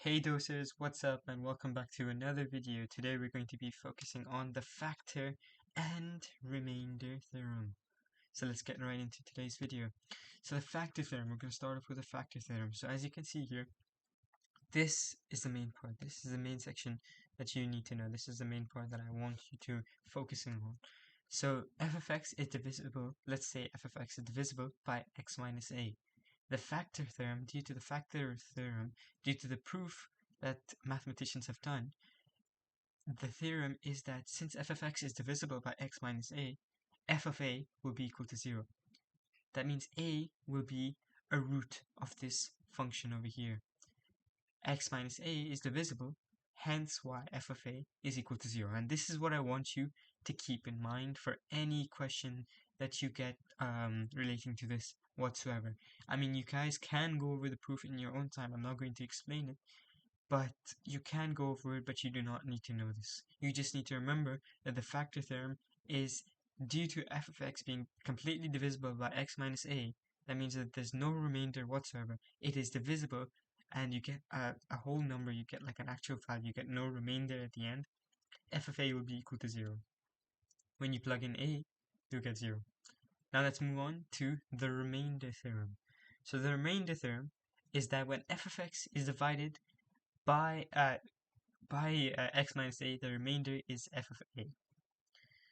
Hey dosers, what's up and welcome back to another video. Today we're going to be focusing on the factor and remainder theorem. So let's get right into today's video. So the factor theorem, we're going to start off with the factor theorem. So as you can see here, this is the main part. This is the main section that you need to know. This is the main part that I want you to focus on. So f of x is divisible, let's say f of x is divisible by x minus a. The factor theorem, due to the proof that mathematicians have done, the theorem is that since f of x is divisible by x minus a, f of a will be equal to 0. That means a will be a root of this function over here. X minus a is divisible, hence why f of a is equal to 0. And this is what I want you to keep in mind for any question that you get relating to this whatsoever. I mean, you guys can go over the proof in your own time. I'm not going to explain it, but you can go over it, but you do not need to know this. You just need to remember that the factor theorem is due to f of x being completely divisible by x minus a. That means that there's no remainder whatsoever. It is divisible, and you get a whole number. You get like an actual value. You get no remainder at the end. F of a will be equal to 0. When you plug in a, you'll get 0. Now let's move on to the remainder theorem. So the remainder theorem is that when f of x is divided by x minus a, the remainder is f of a.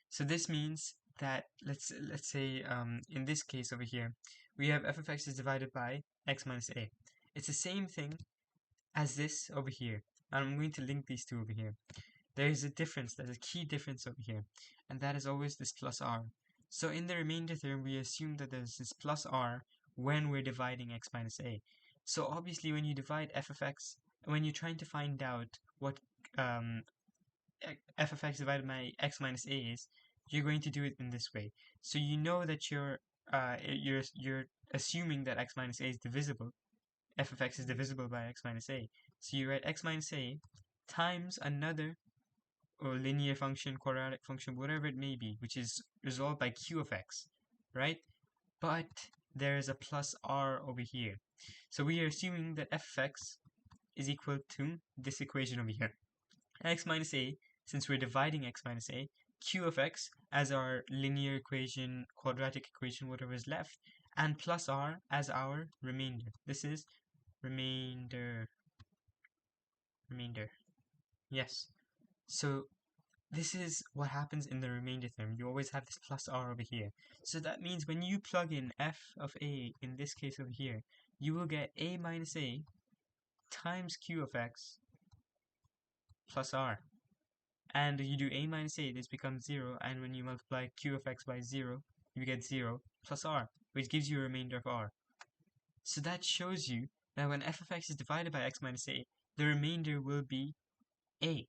So this means that let's say in this case over here, we have f of x is divided by x minus a. It's the same thing as this over here. And I'm going to link these two over here. There is a difference, there's a key difference over here, and that is always this plus r. So in the remainder theorem, we assume that there's this plus r when we're dividing x minus a. So obviously when you divide f of x, when you're trying to find out what f of x divided by x minus a is, you're going to do it in this way. So you know that you're assuming that x minus a is divisible. F of x is divisible by x minus a. So you write x minus a times another or linear function, quadratic function, whatever it may be, which is resolved by q of x, right? But there is a plus r over here. So we are assuming that f of x is equal to this equation over here. X minus a, since we're dividing x minus a, q of x as our linear equation, quadratic equation, whatever is left, and plus r as our remainder. This is remainder. Yes. So this is what happens in the remainder theorem. You always have this plus r over here. So that means when you plug in f of a, in this case over here, you will get a minus a times q of x plus r. And you do a minus a, this becomes 0, and when you multiply q of x by 0, you get 0 plus r, which gives you a remainder of r. So that shows you that when f of x is divided by x minus a, the remainder will be a.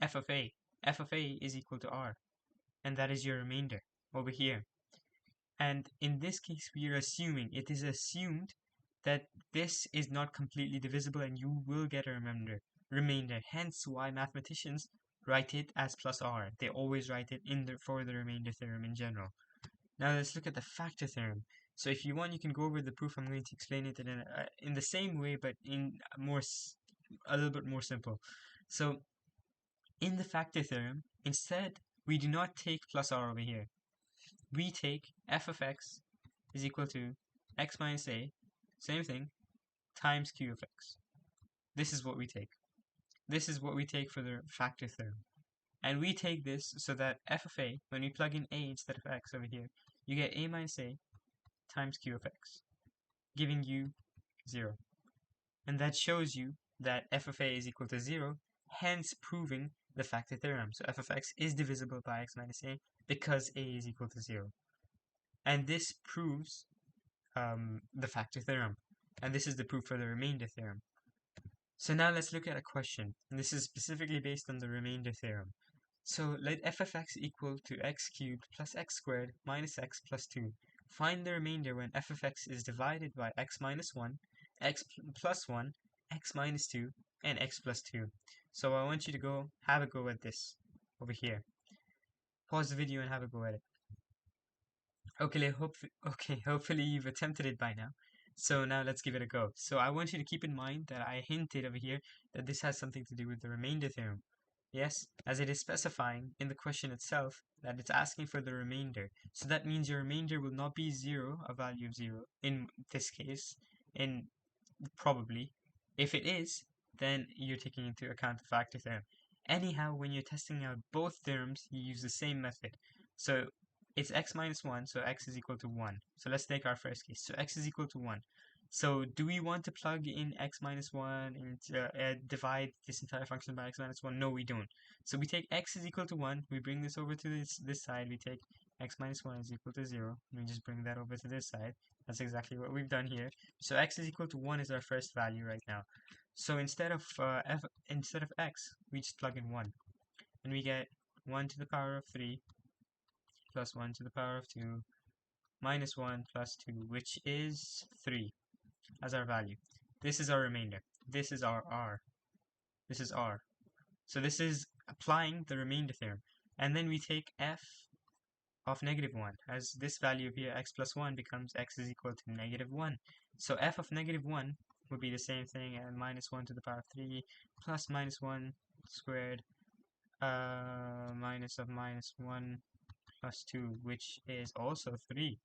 F of a. F of a is equal to r. And that is your remainder over here. And in this case, we are assuming, it is assumed that this is not completely divisible and you will get a remainder. Hence why mathematicians write it as plus r. They always write it for the remainder theorem in general. Now let's look at the factor theorem. So if you want, you can go over the proof. I'm going to explain it in the same way, but in a little bit more simple. So in the factor theorem, instead, we do not take plus r over here. We take f of x is equal to x minus a, same thing, times q of x. This is what we take. This is what we take for the factor theorem. And we take this so that f of a, when we plug in a instead of x over here, you get a minus a times q of x, giving you 0. And that shows you that f of a is equal to 0, hence proving the factor theorem. So f of x is divisible by x minus a because a is equal to 0. And this proves the factor theorem. And this is the proof for the remainder theorem. So now let's look at a question. And this is specifically based on the remainder theorem. So let f of x equal to x cubed plus x squared minus x plus 2. Find the remainder when f of x is divided by x minus 1, x plus 1, x minus 2, and x plus 2. So I want you to have a go at this over here. Pause the video and have a go at it. Okay, hopefully you've attempted it by now. So now let's give it a go. So I want you to keep in mind that I hinted over here that this has something to do with the remainder theorem. Yes, as it is specifying in the question itself that it's asking for the remainder. So that means your remainder will not be 0, a value of 0, in this case, in probably. If it is, then you're taking into account the factor theorem. Anyhow, when you're testing out both theorems, you use the same method. So it's x minus 1, so x is equal to 1. So let's take our first case. So x is equal to 1. So do we want to plug in x minus 1 and divide this entire function by x minus 1? No, we don't. So we take x is equal to 1, we bring this over to this side, we take x minus 1 is equal to 0, and we just bring that over to this side. That's exactly what we've done here. So x is equal to 1 is our first value right now. So instead of x, we just plug in 1. And we get 1 to the power of 3 plus 1 to the power of 2 minus 1 plus 2, which is 3 as our value. This is our remainder. This is our r. This is r. So this is applying the remainder theorem. And then we take f of negative 1, as this value here, x plus 1, becomes x is equal to negative 1. So f of negative 1 would be the same thing as minus 1 to the power of 3 plus minus 1 squared minus of minus 1 plus 2, which is also 3.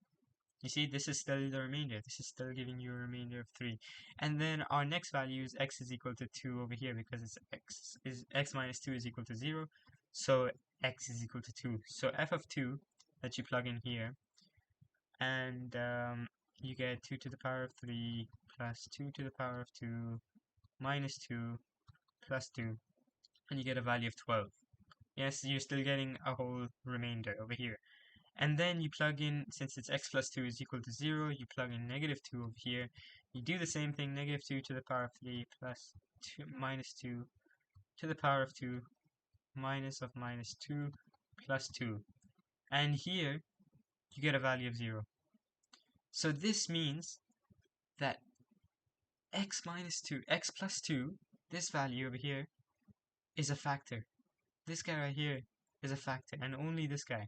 You see, this is still the remainder. This is still giving you a remainder of 3. And then our next value is x is equal to 2 over here, because it's x minus 2 is equal to 0. So x is equal to 2. So f of 2 that you plug in here, and you get 2 to the power of 3 plus 2 to the power of 2 minus 2 plus 2, and you get a value of 12. Yes, you're still getting a whole remainder over here. And then you plug in, since it's x plus 2 is equal to 0, you plug in negative 2 over here. You do the same thing, negative 2 to the power of 3 plus 2 minus 2 to the power of 2 minus of minus 2 plus 2. And here, you get a value of 0. So this means that x plus 2, this value over here, is a factor. This guy right here is a factor, and only this guy.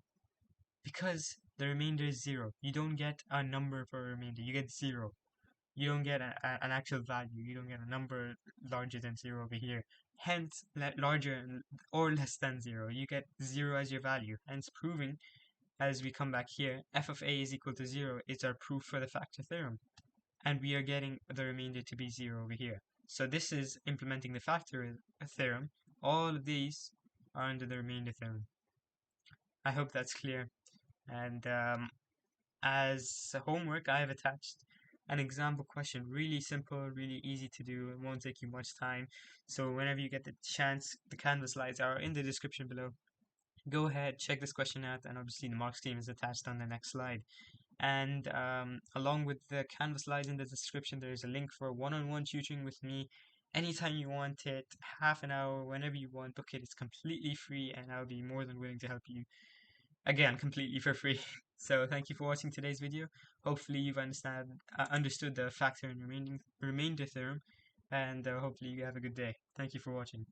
Because the remainder is 0. You don't get a number for a remainder. You get 0. You don't get an actual value. You don't get a number larger than 0 over here. Hence, larger or less than 0. You get 0 as your value. Hence, proving, as we come back here, f of a is equal to 0 is our proof for the factor theorem. And we are getting the remainder to be 0 over here. So this is implementing the factor theorem. All of these are under the remainder theorem. I hope that's clear. And as homework, I have attached an example question. Really simple, really easy to do. It won't take you much time. So whenever you get the chance, the Canva slides are in the description below. Go ahead, check this question out, and obviously the mark scheme is attached on the next slide. And along with the Canva slides in the description, there is a link for one-on-one tutoring with me. Anytime you want it, half an hour, whenever you want, book it. It's completely free, and I'll be more than willing to help you. Again, completely for free. So thank you for watching today's video. Hopefully you've understood the factor and remainder theorem, and hopefully you have a good day. Thank you for watching.